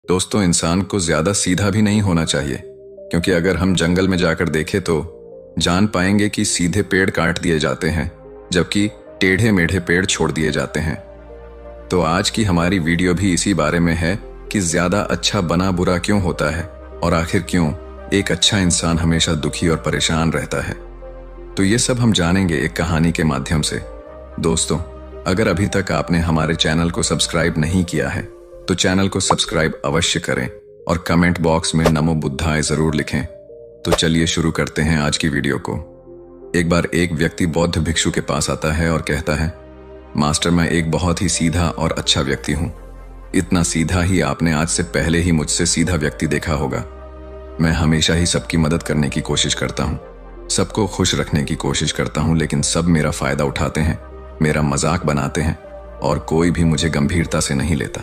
दोस्तों, इंसान को ज्यादा सीधा भी नहीं होना चाहिए, क्योंकि अगर हम जंगल में जाकर देखें तो जान पाएंगे कि सीधे पेड़ काट दिए जाते हैं, जबकि टेढ़े मेढ़े पेड़ छोड़ दिए जाते हैं। तो आज की हमारी वीडियो भी इसी बारे में है कि ज्यादा अच्छा बना बुरा क्यों होता है और आखिर क्यों एक अच्छा इंसान हमेशा दुखी और परेशान रहता है। तो ये सब हम जानेंगे एक कहानी के माध्यम से। दोस्तों, अगर अभी तक आपने हमारे चैनल को सब्सक्राइब नहीं किया है तो चैनल को सब्सक्राइब अवश्य करें और कमेंट बॉक्स में नमो बुद्धाय जरूर लिखें। तो चलिए शुरू करते हैं आज की वीडियो को। एक बार एक व्यक्ति बौद्ध भिक्षु के पास आता है और कहता है, मास्टर, मैं एक बहुत ही सीधा और अच्छा व्यक्ति हूँ। इतना सीधा ही आपने आज से पहले ही मुझसे सीधा व्यक्ति देखा होगा। मैं हमेशा ही सबकी मदद करने की कोशिश करता हूँ, सबको खुश रखने की कोशिश करता हूँ, लेकिन सब मेरा फायदा उठाते हैं, मेरा मजाक बनाते हैं और कोई भी मुझे गंभीरता से नहीं लेता।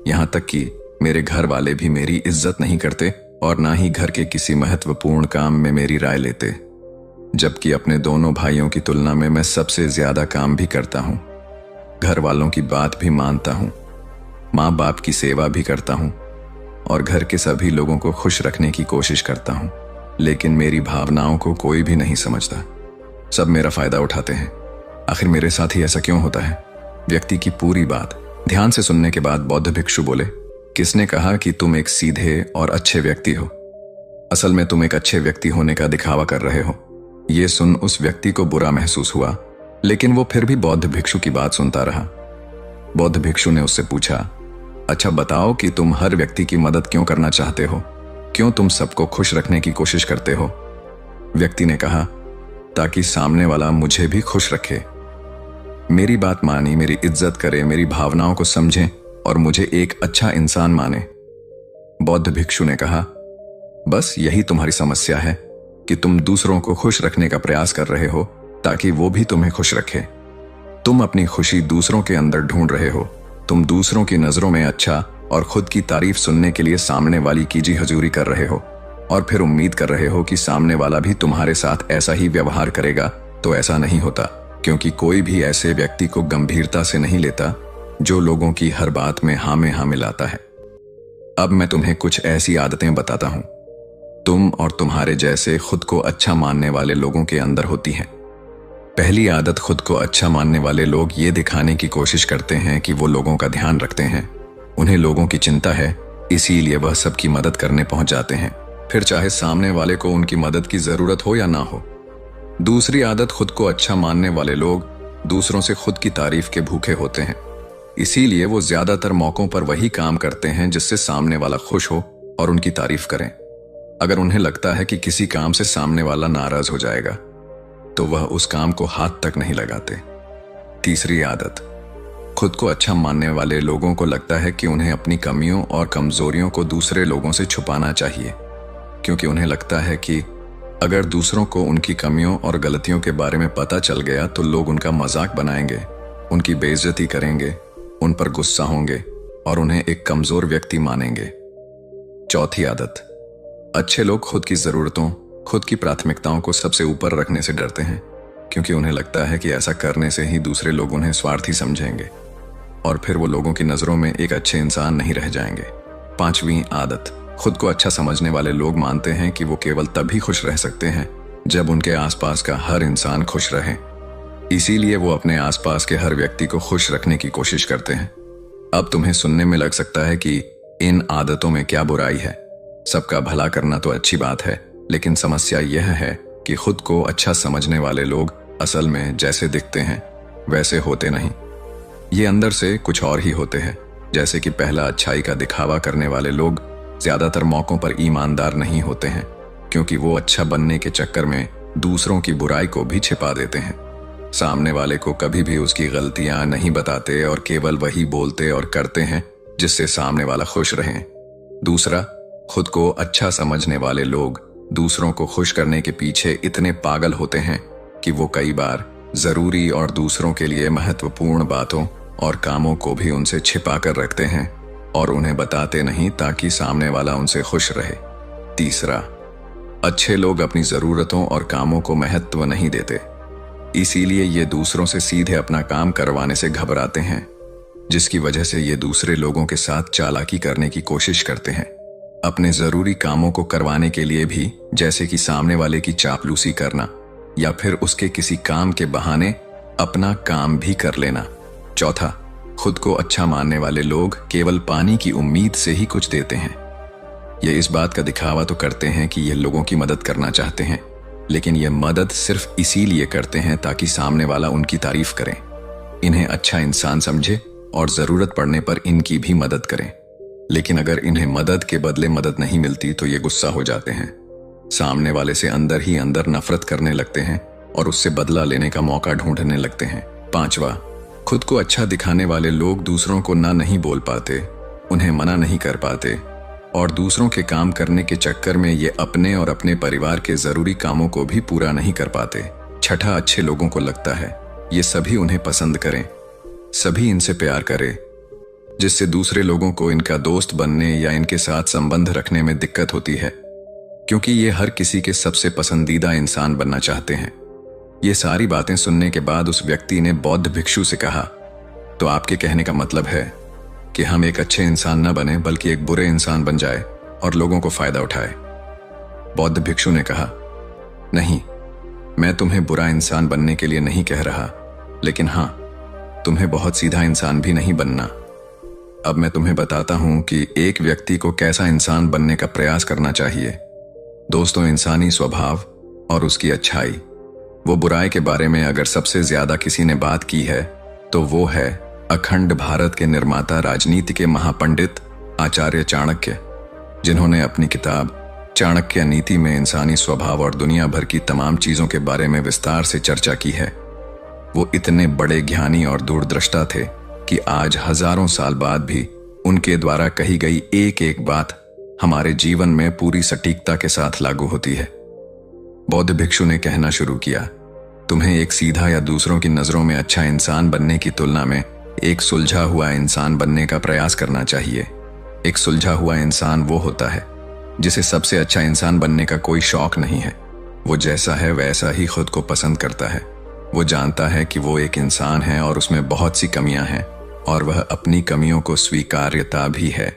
यहाँ तक कि मेरे घर वाले भी मेरी इज्जत नहीं करते और ना ही घर के किसी महत्वपूर्ण काम में मेरी राय लेते, जबकि अपने दोनों भाइयों की तुलना में मैं सबसे ज्यादा काम भी करता हूँ, घर वालों की बात भी मानता हूँ, माँ बाप की सेवा भी करता हूँ और घर के सभी लोगों को खुश रखने की कोशिश करता हूँ। लेकिन मेरी भावनाओं को कोई भी नहीं समझता, सब मेरा फायदा उठाते हैं। आखिर मेरे साथ ही ऐसा क्यों होता है? व्यक्ति की पूरी बात ध्यान से सुनने के बाद बौद्ध भिक्षु बोले, किसने कहा कि तुम एक सीधे और अच्छे व्यक्ति हो? असल में तुम एक अच्छे व्यक्ति होने का दिखावा कर रहे हो। ये सुन उस व्यक्ति को बुरा महसूस हुआ, लेकिन वो फिर भी बौद्ध भिक्षु की बात सुनता रहा। बौद्ध भिक्षु ने उससे पूछा, अच्छा बताओ कि तुम हर व्यक्ति की मदद क्यों करना चाहते हो? क्यों तुम सबको खुश रखने की कोशिश करते हो? व्यक्ति ने कहा, ताकि सामने वाला मुझे भी खुश रखे, मेरी बात मानी, मेरी इज्जत करे, मेरी भावनाओं को समझे और मुझे एक अच्छा इंसान माने। बौद्ध भिक्षु ने कहा, बस यही तुम्हारी समस्या है कि तुम दूसरों को खुश रखने का प्रयास कर रहे हो ताकि वो भी तुम्हें खुश रखे। तुम अपनी खुशी दूसरों के अंदर ढूंढ रहे हो। तुम दूसरों की नजरों में अच्छा और खुद की तारीफ सुनने के लिए सामने वाली की जी हजूरी कर रहे हो और फिर उम्मीद कर रहे हो कि सामने वाला भी तुम्हारे साथ ऐसा ही व्यवहार करेगा। तो ऐसा नहीं होता, क्योंकि कोई भी ऐसे व्यक्ति को गंभीरता से नहीं लेता जो लोगों की हर बात में हाँ में हाँ मिलाता है। अब मैं तुम्हें कुछ ऐसी आदतें बताता हूं तुम और तुम्हारे जैसे खुद को अच्छा मानने वाले लोगों के अंदर होती हैं। पहली आदत, खुद को अच्छा मानने वाले लोग ये दिखाने की कोशिश करते हैं कि वो लोगों का ध्यान रखते हैं। उन्हें लोगों की चिंता है, इसीलिए वह सबकी मदद करने पहुंच जाते हैं, फिर चाहे सामने वाले को उनकी मदद की जरूरत हो या ना हो। दूसरी आदत, खुद को अच्छा मानने वाले लोग दूसरों से खुद की तारीफ के भूखे होते हैं, इसीलिए वो ज्यादातर मौकों पर वही काम करते हैं जिससे सामने वाला खुश हो और उनकी तारीफ करें। अगर उन्हें लगता है कि किसी काम से सामने वाला नाराज हो जाएगा तो वह उस काम को हाथ तक नहीं लगाते। तीसरी आदत, खुद को अच्छा मानने वाले लोगों को लगता है कि उन्हें अपनी कमियों और कमजोरियों को दूसरे लोगों से छुपाना चाहिए, क्योंकि उन्हें लगता है कि अगर दूसरों को उनकी कमियों और गलतियों के बारे में पता चल गया तो लोग उनका मजाक बनाएंगे, उनकी बेइज्जती करेंगे, उन पर गुस्सा होंगे और उन्हें एक कमजोर व्यक्ति मानेंगे। चौथी आदत, अच्छे लोग खुद की जरूरतों, खुद की प्राथमिकताओं को सबसे ऊपर रखने से डरते हैं, क्योंकि उन्हें लगता है कि ऐसा करने से ही दूसरे लोग उन्हें स्वार्थी समझेंगे और फिर वो लोगों की नजरों में एक अच्छे इंसान नहीं रह जाएंगे। पांचवी आदत, खुद को अच्छा समझने वाले लोग मानते हैं कि वो केवल तभी खुश रह सकते हैं जब उनके आसपास का हर इंसान खुश रहे, इसीलिए वो अपने आसपास के हर व्यक्ति को खुश रखने की कोशिश करते हैं। अब तुम्हें सुनने में लग सकता है कि इन आदतों में क्या बुराई है, सबका भला करना तो अच्छी बात है, लेकिन समस्या यह है कि खुद को अच्छा समझने वाले लोग असल में जैसे दिखते हैं वैसे होते नहीं। ये अंदर से कुछ और ही होते हैं। जैसे कि पहला, अच्छाई का दिखावा करने वाले लोग ज्यादातर मौकों पर ईमानदार नहीं होते हैं, क्योंकि वो अच्छा बनने के चक्कर में दूसरों की बुराई को भी छिपा देते हैं। सामने वाले को कभी भी उसकी गलतियां नहीं बताते और केवल वही बोलते और करते हैं जिससे सामने वाला खुश रहे। दूसरा, खुद को अच्छा समझने वाले लोग दूसरों को खुश करने के पीछे इतने पागल होते हैं कि वो कई बार जरूरी और दूसरों के लिए महत्वपूर्ण बातों और कामों को भी उनसे छिपा कर रखते हैं और उन्हें बताते नहीं ताकि सामने वाला उनसे खुश रहे। तीसरा, अच्छे लोग अपनी जरूरतों और कामों को महत्व नहीं देते, इसीलिए ये दूसरों से सीधे अपना काम करवाने से घबराते हैं। जिसकी वजह से ये दूसरे लोगों के साथ चालाकी करने की कोशिश करते हैं, अपने जरूरी कामों को करवाने के लिए भी, जैसे कि सामने वाले की चापलूसी करना या फिर उसके किसी काम के बहाने अपना काम भी कर लेना। चौथा, खुद को अच्छा मानने वाले लोग केवल पानी की उम्मीद से ही कुछ देते हैं। ये इस बात का दिखावा तो करते हैं कि ये लोगों की मदद करना चाहते हैं, लेकिन ये मदद सिर्फ इसीलिए करते हैं ताकि सामने वाला उनकी तारीफ करे, इन्हें अच्छा इंसान समझे और जरूरत पड़ने पर इनकी भी मदद करें। लेकिन अगर इन्हें मदद के बदले मदद नहीं मिलती तो ये गुस्सा हो जाते हैं, सामने वाले से अंदर ही अंदर नफरत करने लगते हैं और उससे बदला लेने का मौका ढूंढने लगते हैं। पांचवा, खुद को अच्छा दिखाने वाले लोग दूसरों को ना नहीं बोल पाते, उन्हें मना नहीं कर पाते और दूसरों के काम करने के चक्कर में ये अपने और अपने परिवार के जरूरी कामों को भी पूरा नहीं कर पाते। छठा, अच्छे लोगों को लगता है ये सभी उन्हें पसंद करें, सभी इनसे प्यार करें, जिससे दूसरे लोगों को इनका दोस्त बनने या इनके साथ संबंध रखने में दिक्कत होती है, क्योंकि ये हर किसी के सबसे पसंदीदा इंसान बनना चाहते हैं। ये सारी बातें सुनने के बाद उस व्यक्ति ने बौद्ध भिक्षु से कहा, तो आपके कहने का मतलब है कि हम एक अच्छे इंसान न बने बल्कि एक बुरे इंसान बन जाए और लोगों को फायदा उठाए। बौद्ध भिक्षु ने कहा, नहीं, मैं तुम्हें बुरा इंसान बनने के लिए नहीं कह रहा, लेकिन हाँ, तुम्हें बहुत सीधा इंसान भी नहीं बनना। अब मैं तुम्हें बताता हूं कि एक व्यक्ति को कैसा इंसान बनने का प्रयास करना चाहिए। दोस्तों, इंसानी स्वभाव और उसकी अच्छाई, वो बुराई के बारे में अगर सबसे ज्यादा किसी ने बात की है तो वो है अखंड भारत के निर्माता, राजनीति के महापंडित आचार्य चाणक्य, जिन्होंने अपनी किताब चाणक्य नीति में इंसानी स्वभाव और दुनिया भर की तमाम चीजों के बारे में विस्तार से चर्चा की है। वो इतने बड़े ज्ञानी और दूरदृष्टा थे कि आज हजारों साल बाद भी उनके द्वारा कही गई एक एक बात हमारे जीवन में पूरी सटीकता के साथ लागू होती है। बौद्ध भिक्षु ने कहना शुरू किया, तुम्हें एक सीधा या दूसरों की नजरों में अच्छा इंसान बनने की तुलना में एक सुलझा हुआ इंसान बनने का प्रयास करना चाहिए। एक सुलझा हुआ इंसान वो होता है जिसे सबसे अच्छा इंसान बनने का कोई शौक नहीं है। वो जैसा है वैसा ही खुद को पसंद करता है। वो जानता है कि वो एक इंसान है और उसमें बहुत सी कमियां हैं और वह अपनी कमियों को स्वीकार्यता भी है।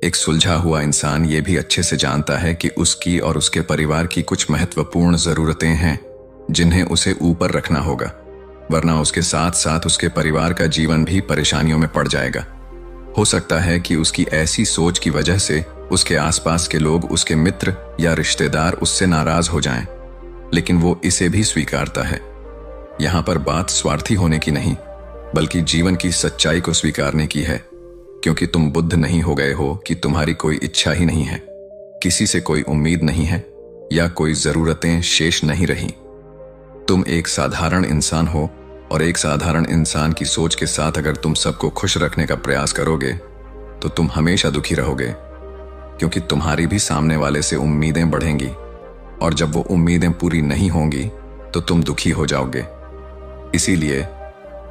एक सुलझा हुआ इंसान ये भी अच्छे से जानता है कि उसकी और उसके परिवार की कुछ महत्वपूर्ण जरूरतें हैं जिन्हें उसे ऊपर रखना होगा, वरना उसके साथ साथ उसके परिवार का जीवन भी परेशानियों में पड़ जाएगा। हो सकता है कि उसकी ऐसी सोच की वजह से उसके आसपास के लोग, उसके मित्र या रिश्तेदार उससे नाराज हो जाएं, लेकिन वो इसे भी स्वीकारता है। यहां पर बात स्वार्थी होने की नहीं, बल्कि जीवन की सच्चाई को स्वीकारने की है, क्योंकि तुम बुद्ध नहीं हो गए हो कि तुम्हारी कोई इच्छा ही नहीं है, किसी से कोई उम्मीद नहीं है या कोई जरूरतें शेष नहीं रही। तुम एक साधारण इंसान हो और एक साधारण इंसान की सोच के साथ अगर तुम सबको खुश रखने का प्रयास करोगे तो तुम हमेशा दुखी रहोगे, क्योंकि तुम्हारी भी सामने वाले से उम्मीदें बढ़ेंगी और जब वो उम्मीदें पूरी नहीं होंगी तो तुम दुखी हो जाओगे। इसीलिए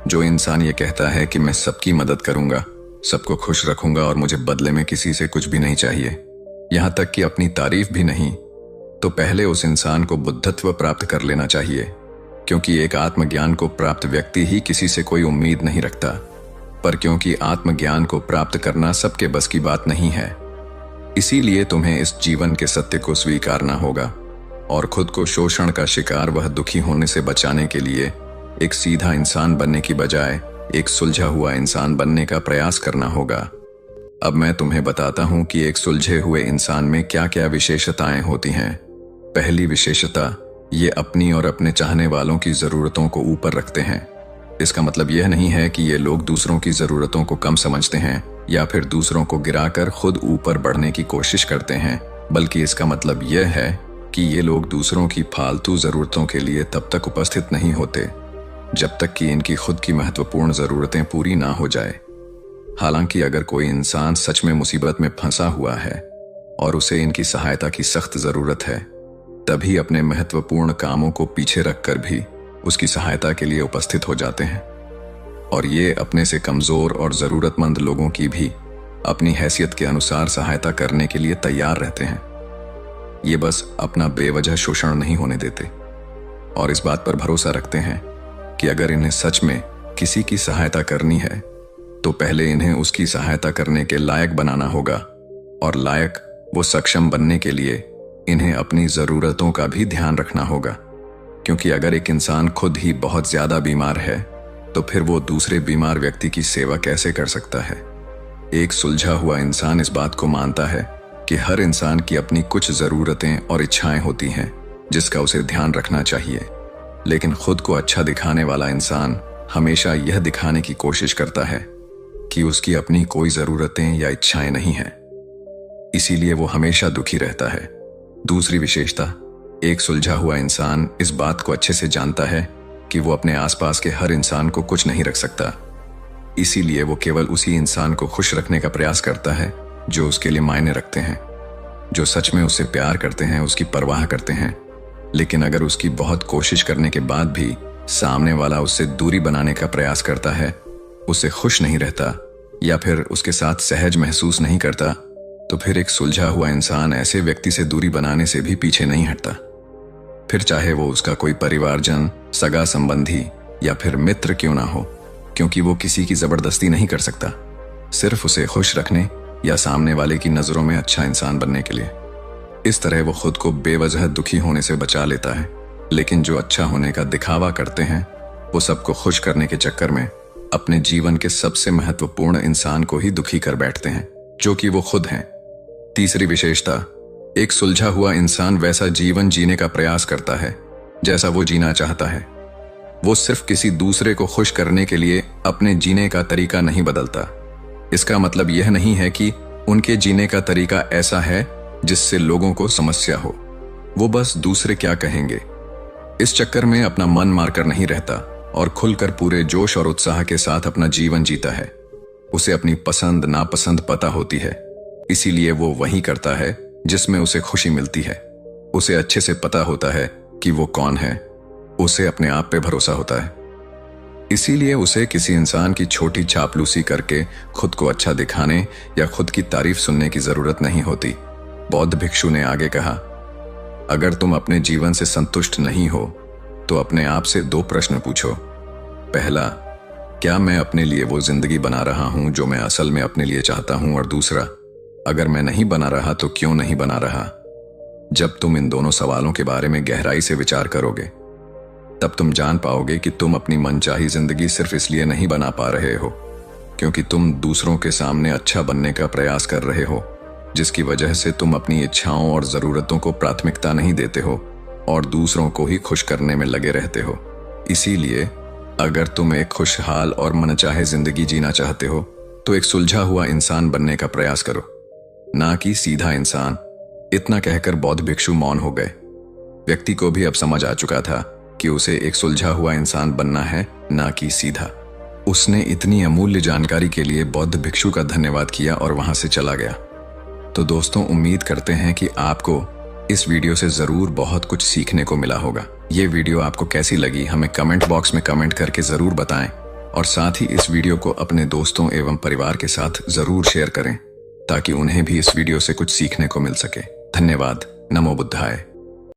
जो इंसान ये कहता है कि मैं सबकी मदद करूंगा, सबको खुश रखूंगा और मुझे बदले में किसी से कुछ भी नहीं चाहिए, यहां तक कि अपनी तारीफ भी नहीं, तो पहले उस इंसान को बुद्धत्व प्राप्त कर लेना चाहिए, क्योंकि एक आत्मज्ञान को प्राप्त व्यक्ति ही किसी से कोई उम्मीद नहीं रखता। पर क्योंकि आत्मज्ञान को प्राप्त करना सबके बस की बात नहीं है, इसीलिए तुम्हें इस जीवन के सत्य को स्वीकारना होगा और खुद को शोषण का शिकार वह दुखी होने से बचाने के लिए एक सीधा इंसान बनने की बजाय एक सुलझा हुआ इंसान बनने का प्रयास करना होगा। अब मैं तुम्हें बताता हूं कि एक सुलझे हुए इंसान में क्या क्या विशेषताएं होती हैं। पहली विशेषता, ये अपनी और अपने चाहने वालों की जरूरतों को ऊपर रखते हैं। इसका मतलब यह नहीं है कि ये लोग दूसरों की जरूरतों को कम समझते हैं या फिर दूसरों को गिराकर खुद ऊपर बढ़ने की कोशिश करते हैं, बल्कि इसका मतलब यह है कि ये लोग दूसरों की फालतू जरूरतों के लिए तब तक उपस्थित नहीं होते जब तक कि इनकी खुद की महत्वपूर्ण जरूरतें पूरी ना हो जाए। हालांकि अगर कोई इंसान सच में मुसीबत में फंसा हुआ है और उसे इनकी सहायता की सख्त जरूरत है, तभी अपने महत्वपूर्ण कामों को पीछे रखकर भी उसकी सहायता के लिए उपस्थित हो जाते हैं और ये अपने से कमजोर और जरूरतमंद लोगों की भी अपनी हैसियत के अनुसार सहायता करने के लिए तैयार रहते हैं। ये बस अपना बेवजह शोषण नहीं होने देते और इस बात पर भरोसा रखते हैं कि अगर इन्हें सच में किसी की सहायता करनी है तो पहले इन्हें उसकी सहायता करने के लायक बनाना होगा, और लायक वो सक्षम बनने के लिए इन्हें अपनी ज़रूरतों का भी ध्यान रखना होगा। क्योंकि अगर एक इंसान खुद ही बहुत ज़्यादा बीमार है तो फिर वो दूसरे बीमार व्यक्ति की सेवा कैसे कर सकता है। एक सुलझा हुआ इंसान इस बात को मानता है कि हर इंसान की अपनी कुछ ज़रूरतें और इच्छाएं होती हैं जिसका उसे ध्यान रखना चाहिए, लेकिन खुद को अच्छा दिखाने वाला इंसान हमेशा यह दिखाने की कोशिश करता है कि उसकी अपनी कोई ज़रूरतें या इच्छाएं नहीं हैं। इसीलिए वो हमेशा दुखी रहता है। दूसरी विशेषता, एक सुलझा हुआ इंसान इस बात को अच्छे से जानता है कि वो अपने आसपास के हर इंसान को कुछ नहीं रख सकता। इसीलिए वो केवल उसी इंसान को खुश रखने का प्रयास करता है जो उसके लिए मायने रखते हैं, जो सच में उससे प्यार करते हैं, उसकी परवाह करते हैं। लेकिन अगर उसकी बहुत कोशिश करने के बाद भी सामने वाला उससे दूरी बनाने का प्रयास करता है, उससे खुश नहीं रहता या फिर उसके साथ सहज महसूस नहीं करता, तो फिर एक सुलझा हुआ इंसान ऐसे व्यक्ति से दूरी बनाने से भी पीछे नहीं हटता। फिर चाहे वो उसका कोई परिवारजन, सगा संबंधी या फिर मित्र क्यों ना हो, क्योंकि वो किसी की जबरदस्ती नहीं कर सकता, सिर्फ उसे खुश रखने या सामने वाले की नजरों में अच्छा इंसान बनने के लिए। इस तरह वो खुद को बेवजह दुखी होने से बचा लेता है। लेकिन जो अच्छा होने का दिखावा करते हैं वो सबको खुश करने के चक्कर में अपने जीवन के सबसे महत्वपूर्ण इंसान को ही दुखी कर बैठते हैं, जो कि वो खुद हैं। तीसरी विशेषता, एक सुलझा हुआ इंसान वैसा जीवन जीने का प्रयास करता है जैसा वो जीना चाहता है। वो सिर्फ किसी दूसरे को खुश करने के लिए अपने जीने का तरीका नहीं बदलता। इसका मतलब यह नहीं है कि उनके जीने का तरीका ऐसा है जिससे लोगों को समस्या हो। वो बस दूसरे क्या कहेंगे इस चक्कर में अपना मन मारकर नहीं रहता और खुलकर पूरे जोश और उत्साह के साथ अपना जीवन जीता है। उसे अपनी पसंद नापसंद पता होती है, इसीलिए वो वही करता है जिसमें उसे खुशी मिलती है। उसे अच्छे से पता होता है कि वो कौन है, उसे अपने आप पे भरोसा होता है। इसीलिए उसे किसी इंसान की छोटी चापलूसी करके खुद को अच्छा दिखाने या खुद की तारीफ सुनने की जरूरत नहीं होती। बौद्ध भिक्षु ने आगे कहा, अगर तुम अपने जीवन से संतुष्ट नहीं हो तो अपने आप से 2 प्रश्न पूछो। पहला, क्या मैं अपने लिए वो जिंदगी बना रहा हूं जो मैं असल में अपने लिए चाहता हूं, और दूसरा, अगर मैं नहीं बना रहा तो क्यों नहीं बना रहा। जब तुम इन दोनों सवालों के बारे में गहराई से विचार करोगे तब तुम जान पाओगे कि तुम अपनी मनचाही जिंदगी सिर्फ इसलिए नहीं बना पा रहे हो क्योंकि तुम दूसरों के सामने अच्छा बनने का प्रयास कर रहे हो, जिसकी वजह से तुम अपनी इच्छाओं और जरूरतों को प्राथमिकता नहीं देते हो और दूसरों को ही खुश करने में लगे रहते हो। इसीलिए अगर तुम एक खुशहाल और मनचाहे जिंदगी जीना चाहते हो तो एक सुलझा हुआ इंसान बनने का प्रयास करो, ना कि सीधा इंसान। इतना कहकर बौद्ध भिक्षु मौन हो गए। व्यक्ति को भी अब समझ आ चुका था कि उसे एक सुलझा हुआ इंसान बनना है, ना कि सीधा। उसने इतनी अमूल्य जानकारी के लिए बौद्ध भिक्षु का धन्यवाद किया और वहां से चला गया। तो दोस्तों, उम्मीद करते हैं कि आपको इस वीडियो से जरूर बहुत कुछ सीखने को मिला होगा। ये वीडियो आपको कैसी लगी हमें कमेंट बॉक्स में कमेंट करके जरूर बताएं, और साथ ही इस वीडियो को अपने दोस्तों एवं परिवार के साथ जरूर शेयर करें ताकि उन्हें भी इस वीडियो से कुछ सीखने को मिल सके। धन्यवाद। नमो बुद्धाय।